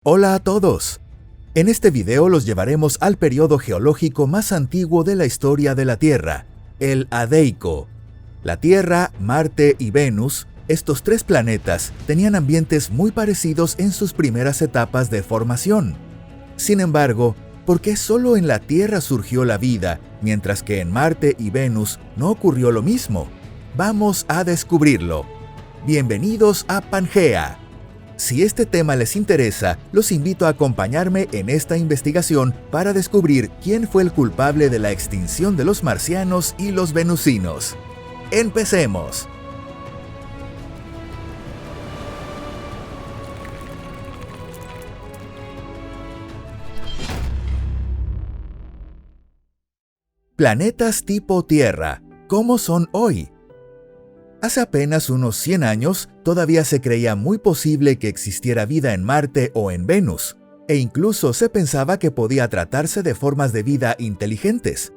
Hola a todos. En este video los llevaremos al periodo geológico más antiguo de la historia de la Tierra, el Adeico. La Tierra, Marte y Venus, estos tres planetas, tenían ambientes muy parecidos en sus primeras etapas de formación. Sin embargo, ¿por qué solo en la Tierra surgió la vida, mientras que en Marte y Venus no ocurrió lo mismo? Vamos a descubrirlo. Bienvenidos a Pangea. Si este tema les interesa, los invito a acompañarme en esta investigación para descubrir quién fue el culpable de la extinción de los marcianos y los venusinos. ¡Empecemos! Planetas tipo Tierra, ¿cómo son hoy? Hace apenas unos 100 años, todavía se creía muy posible que existiera vida en Marte o en Venus, e incluso se pensaba que podía tratarse de formas de vida inteligentes.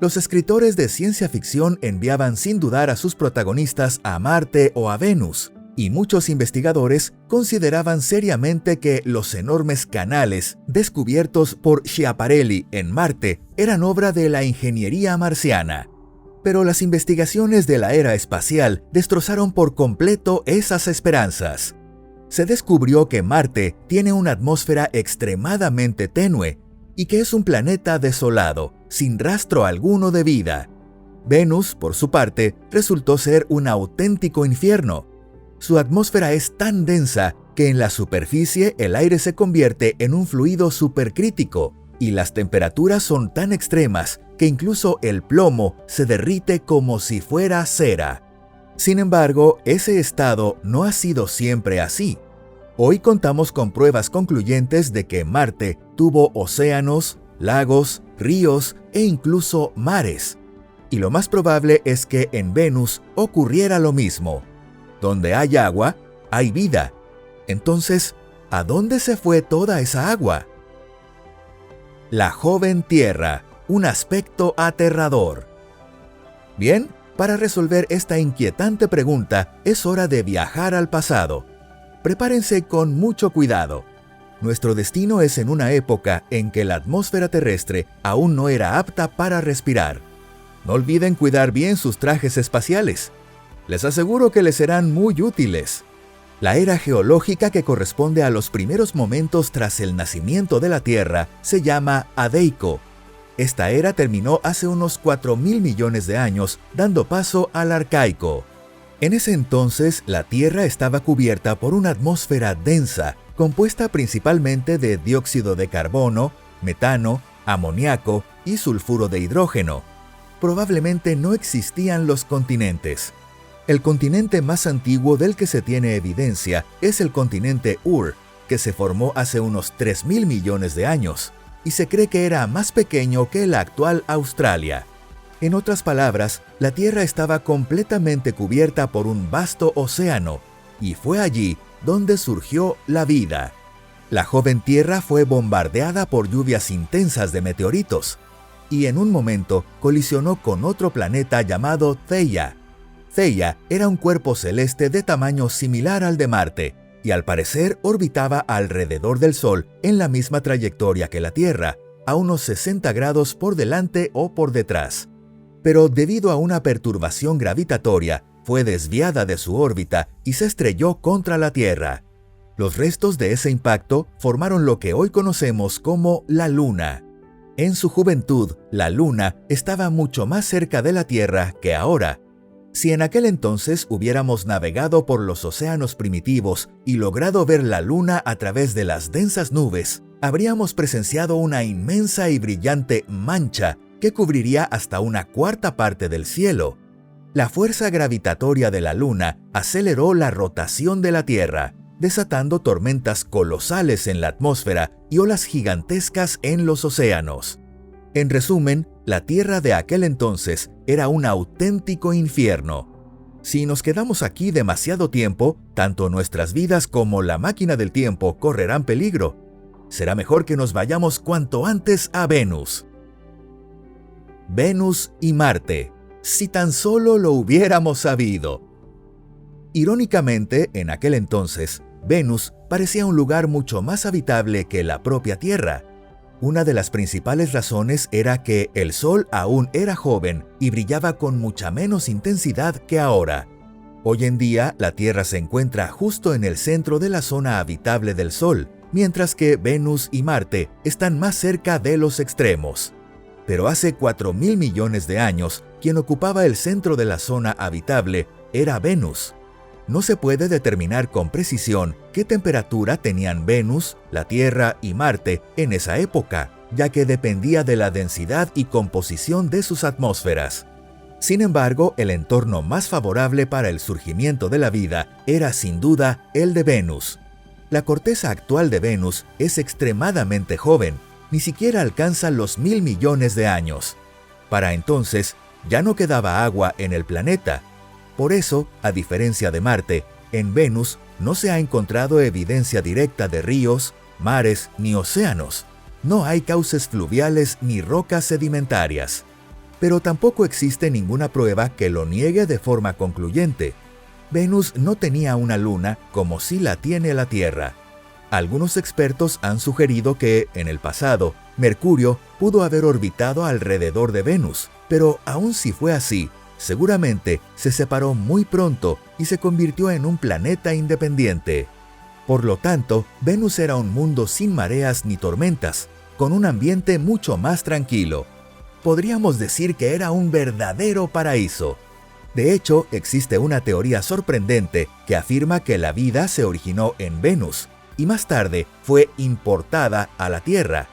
Los escritores de ciencia ficción enviaban sin dudar a sus protagonistas a Marte o a Venus, y muchos investigadores consideraban seriamente que los enormes canales descubiertos por Schiaparelli en Marte eran obra de la ingeniería marciana. Pero las investigaciones de la era espacial destrozaron por completo esas esperanzas. Se descubrió que Marte tiene una atmósfera extremadamente tenue y que es un planeta desolado, sin rastro alguno de vida. Venus, por su parte, resultó ser un auténtico infierno. Su atmósfera es tan densa que en la superficie el aire se convierte en un fluido supercrítico y las temperaturas son tan extremas que incluso el plomo se derrite como si fuera cera. Sin embargo, ese estado no ha sido siempre así. Hoy contamos con pruebas concluyentes de que Marte tuvo océanos, lagos, ríos e incluso mares. Y lo más probable es que en Venus ocurriera lo mismo. Donde hay agua, hay vida. Entonces, ¿a dónde se fue toda esa agua? La joven Tierra, un aspecto aterrador. Bien, para resolver esta inquietante pregunta, es hora de viajar al pasado. Prepárense con mucho cuidado. Nuestro destino es en una época en que la atmósfera terrestre aún no era apta para respirar. No olviden cuidar bien sus trajes espaciales. Les aseguro que les serán muy útiles. La era geológica que corresponde a los primeros momentos tras el nacimiento de la Tierra se llama Adeico. Esta era terminó hace unos 4.000 millones de años, dando paso al Arcaico. En ese entonces, la Tierra estaba cubierta por una atmósfera densa, compuesta principalmente de dióxido de carbono, metano, amoníaco y sulfuro de hidrógeno. Probablemente no existían los continentes. El continente más antiguo del que se tiene evidencia es el continente Ur, que se formó hace unos 3.000 millones de años, y se cree que era más pequeño que la actual Australia. En otras palabras, la Tierra estaba completamente cubierta por un vasto océano, y fue allí donde surgió la vida. La joven Tierra fue bombardeada por lluvias intensas de meteoritos, y en un momento colisionó con otro planeta llamado Theia. Theia era un cuerpo celeste de tamaño similar al de Marte, y al parecer orbitaba alrededor del Sol en la misma trayectoria que la Tierra, a unos 60 grados por delante o por detrás. Pero debido a una perturbación gravitatoria, fue desviada de su órbita y se estrelló contra la Tierra. Los restos de ese impacto formaron lo que hoy conocemos como la Luna. En su juventud, la Luna estaba mucho más cerca de la Tierra que ahora. Si en aquel entonces hubiéramos navegado por los océanos primitivos y logrado ver la Luna a través de las densas nubes, habríamos presenciado una inmensa y brillante mancha que cubriría hasta una cuarta parte del cielo. La fuerza gravitatoria de la Luna aceleró la rotación de la Tierra, desatando tormentas colosales en la atmósfera y olas gigantescas en los océanos. En resumen, la Tierra de aquel entonces era un auténtico infierno. Si nos quedamos aquí demasiado tiempo, tanto nuestras vidas como la máquina del tiempo correrán peligro. Será mejor que nos vayamos cuanto antes a Venus. Venus y Marte. Si tan solo lo hubiéramos sabido. Irónicamente, en aquel entonces, Venus parecía un lugar mucho más habitable que la propia Tierra. Una de las principales razones era que el Sol aún era joven y brillaba con mucha menos intensidad que ahora. Hoy en día, la Tierra se encuentra justo en el centro de la zona habitable del Sol, mientras que Venus y Marte están más cerca de los extremos. Pero hace 4.000 millones de años, quien ocupaba el centro de la zona habitable era Venus. No se puede determinar con precisión qué temperatura tenían Venus, la Tierra y Marte en esa época, ya que dependía de la densidad y composición de sus atmósferas. Sin embargo, el entorno más favorable para el surgimiento de la vida era sin duda el de Venus. La corteza actual de Venus es extremadamente joven, ni siquiera alcanza los 1.000 millones de años. Para entonces, ya no quedaba agua en el planeta. Por eso, a diferencia de Marte, en Venus no se ha encontrado evidencia directa de ríos, mares ni océanos. No hay cauces fluviales ni rocas sedimentarias. Pero tampoco existe ninguna prueba que lo niegue de forma concluyente. Venus no tenía una luna como sí la tiene la Tierra. Algunos expertos han sugerido que, en el pasado, Mercurio pudo haber orbitado alrededor de Venus, pero aun si fue así, seguramente se separó muy pronto y se convirtió en un planeta independiente. Por lo tanto, Venus era un mundo sin mareas ni tormentas, con un ambiente mucho más tranquilo. Podríamos decir que era un verdadero paraíso. De hecho, existe una teoría sorprendente que afirma que la vida se originó en Venus y más tarde fue importada a la Tierra.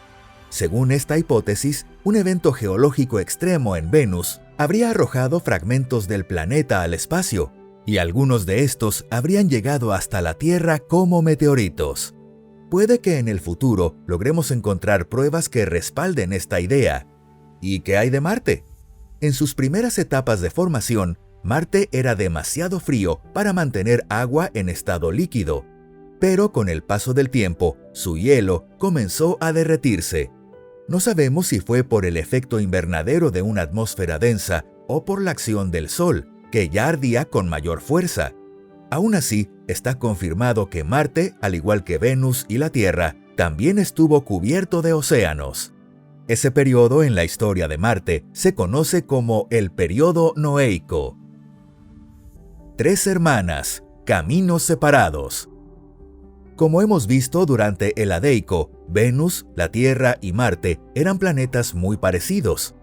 Según esta hipótesis, un evento geológico extremo en Venus habría arrojado fragmentos del planeta al espacio, y algunos de estos habrían llegado hasta la Tierra como meteoritos. Puede que en el futuro logremos encontrar pruebas que respalden esta idea. ¿Y qué hay de Marte? En sus primeras etapas de formación, Marte era demasiado frío para mantener agua en estado líquido. Pero con el paso del tiempo, su hielo comenzó a derretirse. No sabemos si fue por el efecto invernadero de una atmósfera densa o por la acción del Sol, que ya ardía con mayor fuerza. Aún así, está confirmado que Marte, al igual que Venus y la Tierra, también estuvo cubierto de océanos. Ese periodo en la historia de Marte se conoce como el período noéico. 3 hermanas, caminos separados. Como hemos visto durante el Adeico, Venus, la Tierra y Marte eran planetas muy parecidos.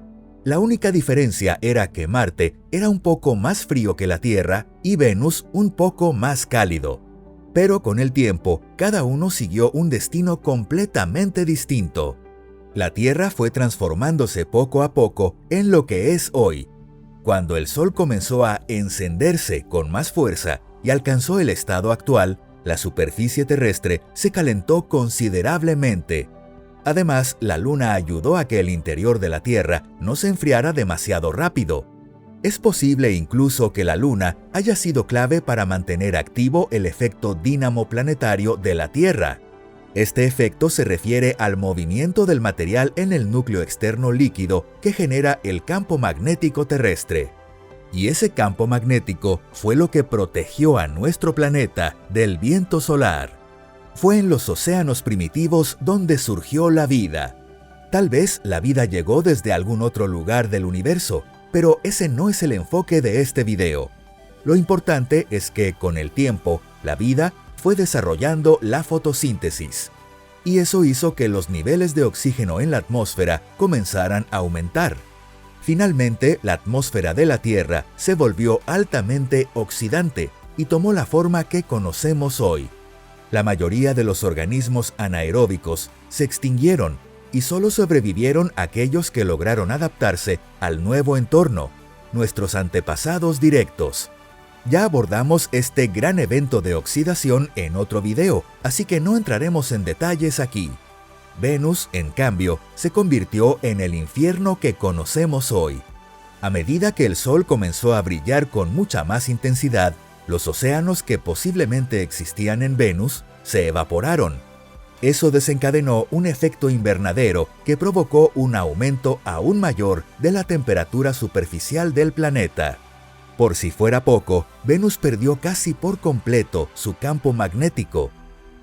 La única diferencia era que Marte era un poco más frío que la Tierra y Venus un poco más cálido. Pero con el tiempo, cada uno siguió un destino completamente distinto. La Tierra fue transformándose poco a poco en lo que es hoy. Cuando el Sol comenzó a encenderse con más fuerza y alcanzó el estado actual, la superficie terrestre se calentó considerablemente. Además, la Luna ayudó a que el interior de la Tierra no se enfriara demasiado rápido. Es posible incluso que la Luna haya sido clave para mantener activo el efecto dínamo planetario de la Tierra. Este efecto se refiere al movimiento del material en el núcleo externo líquido que genera el campo magnético terrestre. Y ese campo magnético fue lo que protegió a nuestro planeta del viento solar. Fue en los océanos primitivos donde surgió la vida. Tal vez la vida llegó desde algún otro lugar del universo, pero ese no es el enfoque de este video. Lo importante es que con el tiempo, la vida fue desarrollando la fotosíntesis. Y eso hizo que los niveles de oxígeno en la atmósfera comenzaran a aumentar. Finalmente, la atmósfera de la Tierra se volvió altamente oxidante y tomó la forma que conocemos hoy. La mayoría de los organismos anaeróbicos se extinguieron y solo sobrevivieron aquellos que lograron adaptarse al nuevo entorno, nuestros antepasados directos. Ya abordamos este gran evento de oxidación en otro video, así que no entraremos en detalles aquí. Venus, en cambio, se convirtió en el infierno que conocemos hoy. A medida que el Sol comenzó a brillar con mucha más intensidad, los océanos que posiblemente existían en Venus se evaporaron. Eso desencadenó un efecto invernadero que provocó un aumento aún mayor de la temperatura superficial del planeta. Por si fuera poco, Venus perdió casi por completo su campo magnético,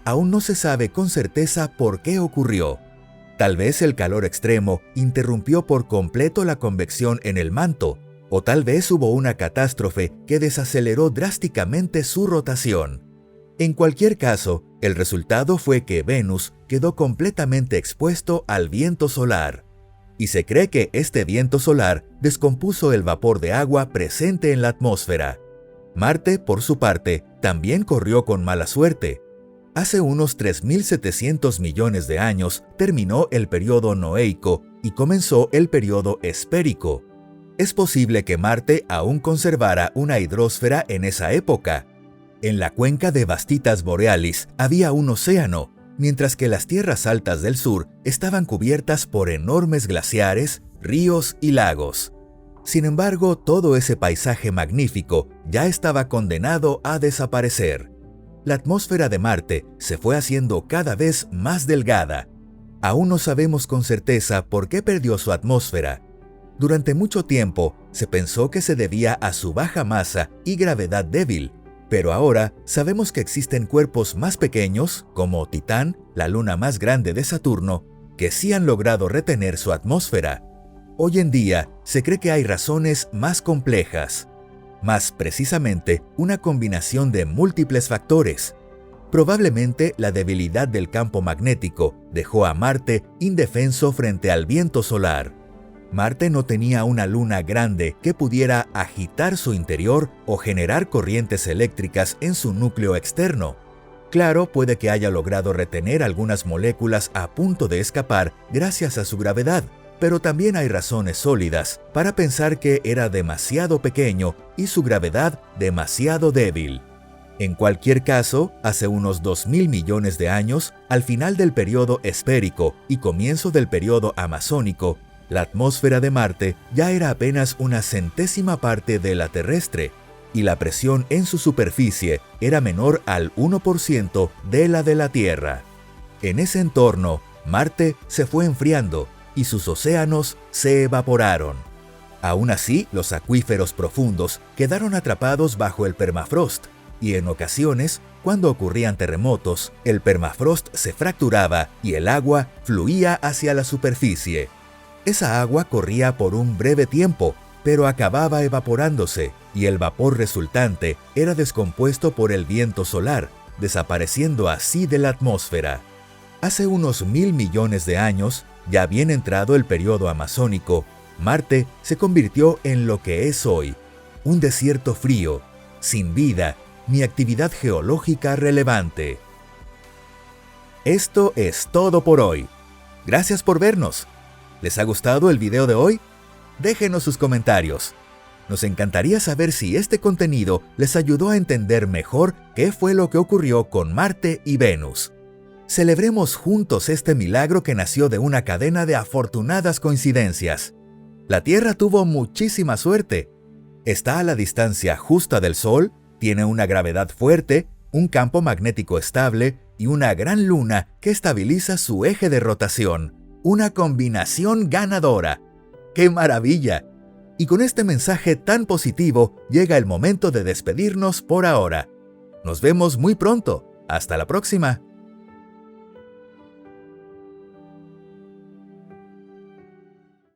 aún no se sabe con certeza por qué ocurrió. Tal vez el calor extremo interrumpió por completo la convección en el manto, o tal vez hubo una catástrofe que desaceleró drásticamente su rotación. En cualquier caso, el resultado fue que Venus quedó completamente expuesto al viento solar. Y se cree que este viento solar descompuso el vapor de agua presente en la atmósfera. Marte, por su parte, también corrió con mala suerte. Hace unos 3.700 millones de años terminó el período noéico y comenzó el período espérico. Es posible que Marte aún conservara una hidrosfera en esa época. En la cuenca de Bastitas Borealis había un océano, mientras que las tierras altas del sur estaban cubiertas por enormes glaciares, ríos y lagos. Sin embargo, todo ese paisaje magnífico ya estaba condenado a desaparecer. La atmósfera de Marte se fue haciendo cada vez más delgada. Aún no sabemos con certeza por qué perdió su atmósfera. Durante mucho tiempo se pensó que se debía a su baja masa y gravedad débil, pero ahora sabemos que existen cuerpos más pequeños, como Titán, la luna más grande de Saturno, que sí han logrado retener su atmósfera. Hoy en día se cree que hay razones más complejas, más precisamente una combinación de múltiples factores. Probablemente la debilidad del campo magnético dejó a Marte indefenso frente al viento solar. Marte no tenía una luna grande que pudiera agitar su interior o generar corrientes eléctricas en su núcleo externo. Claro, puede que haya logrado retener algunas moléculas a punto de escapar gracias a su gravedad, pero también hay razones sólidas para pensar que era demasiado pequeño y su gravedad demasiado débil. En cualquier caso, hace unos 2.000 millones de años, al final del período espérico y comienzo del período amazónico, la atmósfera de Marte ya era apenas una centésima parte de la terrestre, y la presión en su superficie era menor al 1% de la de la Tierra. En ese entorno, Marte se fue enfriando y sus océanos se evaporaron. Aún así, los acuíferos profundos quedaron atrapados bajo el permafrost, y en ocasiones, cuando ocurrían terremotos, el permafrost se fracturaba y el agua fluía hacia la superficie. Esa agua corría por un breve tiempo, pero acababa evaporándose, y el vapor resultante era descompuesto por el viento solar, desapareciendo así de la atmósfera. Hace unos 1.000 millones de años, ya bien entrado el período amazónico, Marte se convirtió en lo que es hoy, un desierto frío, sin vida ni actividad geológica relevante. Esto es todo por hoy. Gracias por vernos. ¿Les ha gustado el video de hoy? Déjenos sus comentarios. Nos encantaría saber si este contenido les ayudó a entender mejor qué fue lo que ocurrió con Marte y Venus. Celebremos juntos este milagro que nació de una cadena de afortunadas coincidencias. La Tierra tuvo muchísima suerte. Está a la distancia justa del Sol, tiene una gravedad fuerte, un campo magnético estable y una gran luna que estabiliza su eje de rotación. Una combinación ganadora. ¡Qué maravilla! Y con este mensaje tan positivo llega el momento de despedirnos por ahora. Nos vemos muy pronto. Hasta la próxima.